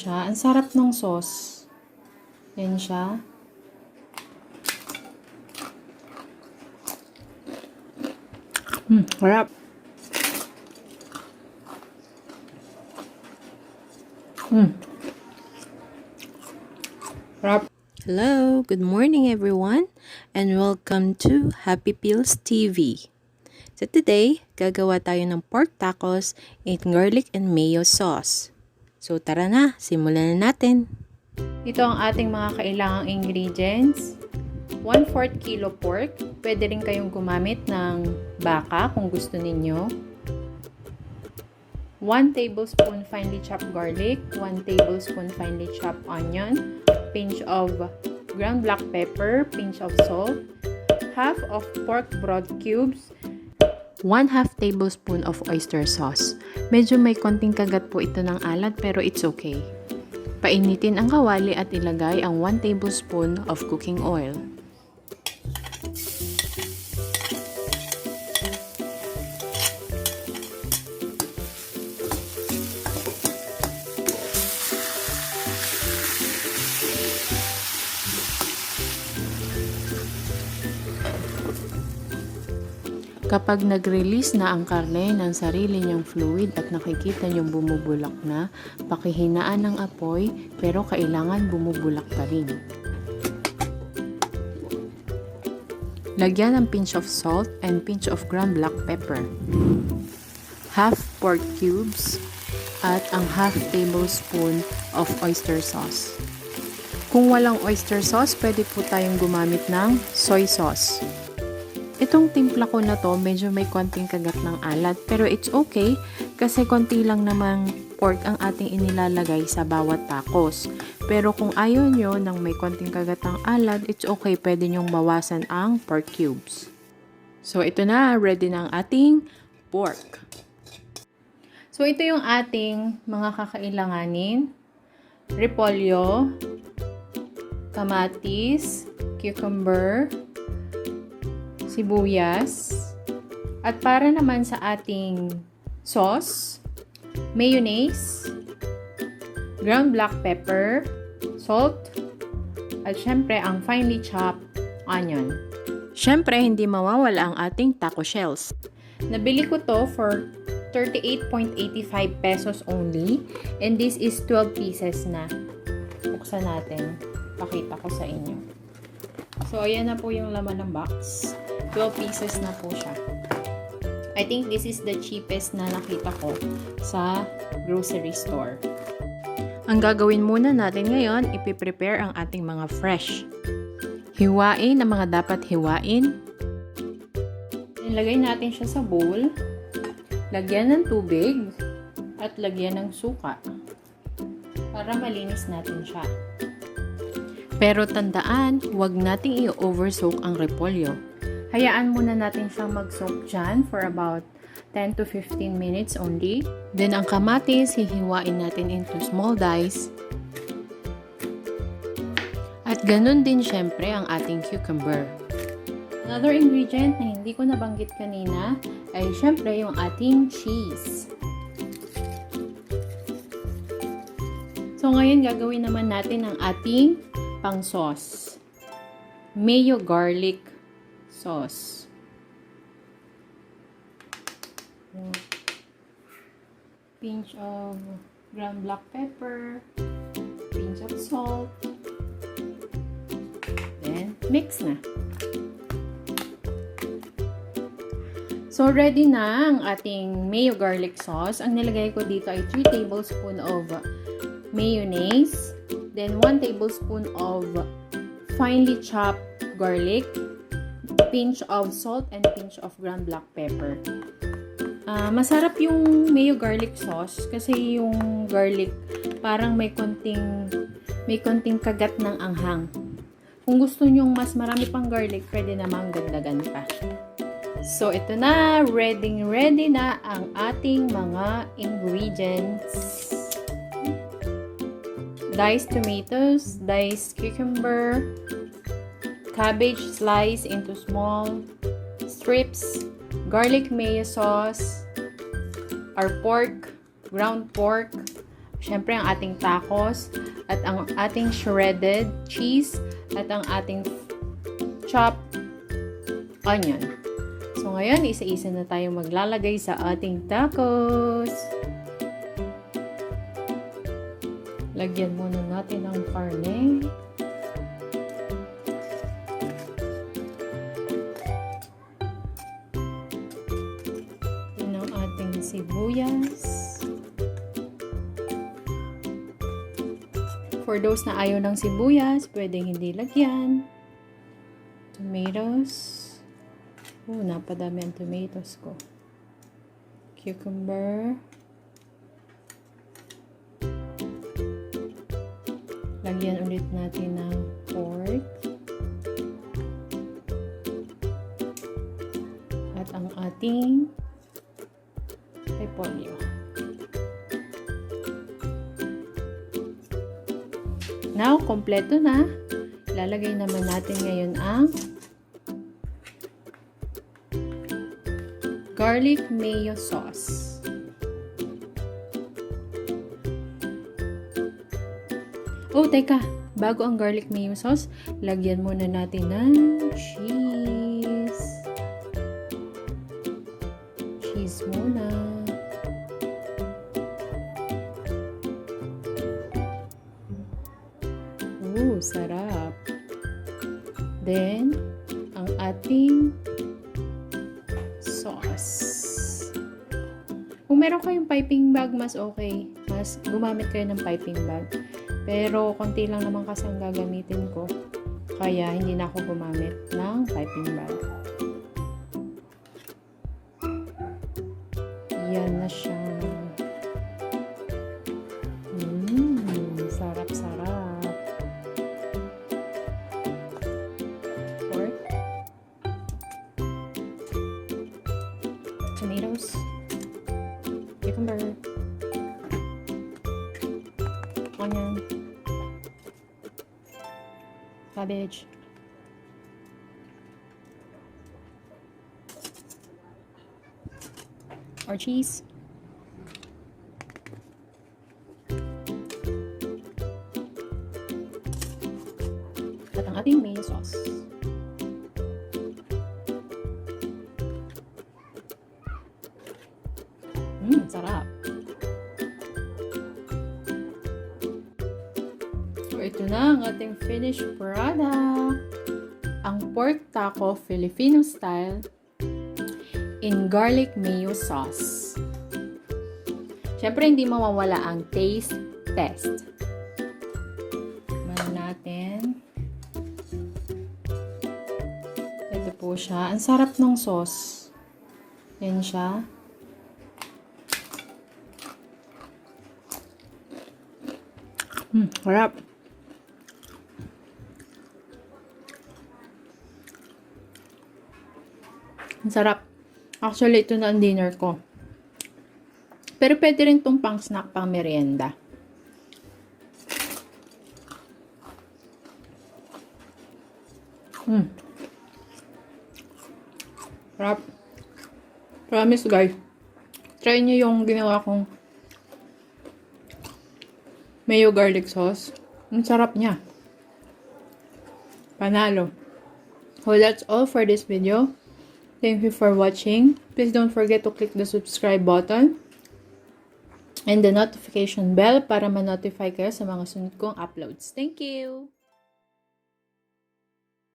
siya. Ang sarap ng sauce. Yan siya. Sarap. Sarap. Hello, good morning everyone, and welcome to Happy Pills TV. So today, gagawa tayo ng pork tacos in garlic and mayo sauce. So tara na, simulan na natin. Ito ang ating mga kailangang ingredients. 1/4 kilo pork. Pwede rin kayong gumamit ng baka kung gusto ninyo. 1 tablespoon finely chopped garlic, 1 tablespoon finely chopped onion, pinch of ground black pepper, pinch of salt, half of pork broth cubes, 1/2 tablespoon of oyster sauce. Medyo may konting kagat po ito ng alat pero it's okay. Painitin ang kawali at ilagay ang 1 tablespoon of cooking oil. Kapag nag-release na ang karne ng sarili niyang fluid at nakikita niyong bumubulak na, pakihinaan ng apoy pero kailangan bumubulak pa rin. Lagyan ng pinch of salt and pinch of ground black pepper. Half pork cubes at ang half tablespoon of oyster sauce. Kung walang oyster sauce, pwede po tayong gumamit ng soy sauce. Itong timpla ko na to, medyo may konting kagat ng alat, pero it's okay kasi konti lang namang pork ang ating inilalagay sa bawat tacos. Pero kung ayaw nyo ng may konting kagat ng alat, it's okay, pwede nyong bawasan ang pork cubes. So ito na, ready na ang ating pork. So ito yung ating mga kakailanganin. Repolyo, kamatis, cucumber, sibuyas, at para naman sa ating sauce, mayonnaise, ground black pepper, salt, at syempre ang finely chopped onion. Syempre, hindi mawawala ang ating taco shells. Nabili ko to for 38.85 pesos only, and this is 12 pieces na. Buksan natin. Pakita ko sa inyo. So, ayan na po yung laman ng box. 12 pieces na po siya. I think this is the cheapest na nakita ko sa grocery store. Ang gagawin muna natin ngayon, ipiprepare ang ating mga fresh. Hiwain ang mga dapat hiwain. Ilagay natin siya sa bowl. Lagyan ng tubig at lagyan ng suka para malinis natin siya. Pero tandaan, huwag nating i-oversoak ang repolyo. Hayaan muna natin siyang mag-soak dyan for about 10 to 15 minutes only. Then ang kamatis, hihiwain natin into small dice. At ganun din syempre ang ating cucumber. Another ingredient na hindi ko nabanggit kanina ay syempre yung ating cheese. So ngayon gagawin naman natin ang ating pang sauce. Mayo garlic sauce. Pinch of ground black pepper, pinch of salt, then mix na. So ready na ang ating mayo garlic sauce. Ang nilagay ko dito ay 3 tablespoon of mayonnaise, then 1 tablespoon of finely chopped garlic, pinch of salt, and pinch of ground black pepper. Masarap yung mayo garlic sauce kasi yung garlic parang may konting kagat ng anghang. Kung gusto nyong mas marami pang garlic, pwede namang dagdagan pa. So ito na, ready na ang ating mga ingredients. Diced tomatoes, diced cucumber, cabbage sliced into small strips, garlic mayo sauce, our pork, ground pork, Siyempre, ang ating tacos at ang ating shredded cheese at ang ating chopped onion. So, ngayon, isa-isa na tayo maglalagay sa ating tacos. Lagyan muna natin ang karne. Yan ang ating sibuyas. For those na ayaw ng sibuyas, pwedeng hindi lagyan. Tomatoes. Napadami ang tomatoes ko. Cucumber. Lagyan ulit natin ng pork. At ang ating repolyo. Now, kompleto na. Ilalagay naman natin ngayon ang garlic mayo sauce. Oh, teka. Bago ang garlic mayo sauce, lagyan muna natin ng cheese. Cheese muna. Sarap. Then, ang ating sauce. Kung meron kayong piping bag, mas okay. Mas gumamit kayo ng piping bag. Pero, konti lang naman kasi ang gagamitin ko. Kaya, hindi na ako gumamit ng piping bag. Yan na siya. Sarap-sarap. Pork. Tomatoes. Cucumber. Onion. Cabbage. Or cheese. At ang ating mayo sauce. Sarap. So, ito na ang ating finished product. Ang pork taco Filipino style in garlic mayo sauce. Siyempre, hindi mawawala ang taste test. Tikman natin. Ito po siya. Ang sarap ng sauce. Yan siya. Sarap. Ang sarap. Actually, ito na ang dinner ko. Pero pwede rin itong pang snack, pang merienda. Sarap. Promise guys. Try nyo yung ginawa kong mayo garlic sauce. Ang sarap niya. Panalo. So that's all for this video. Thank you for watching. Please don't forget to click the subscribe button and the notification bell para ma-notify kayo sa mga sunod kong uploads. Thank you!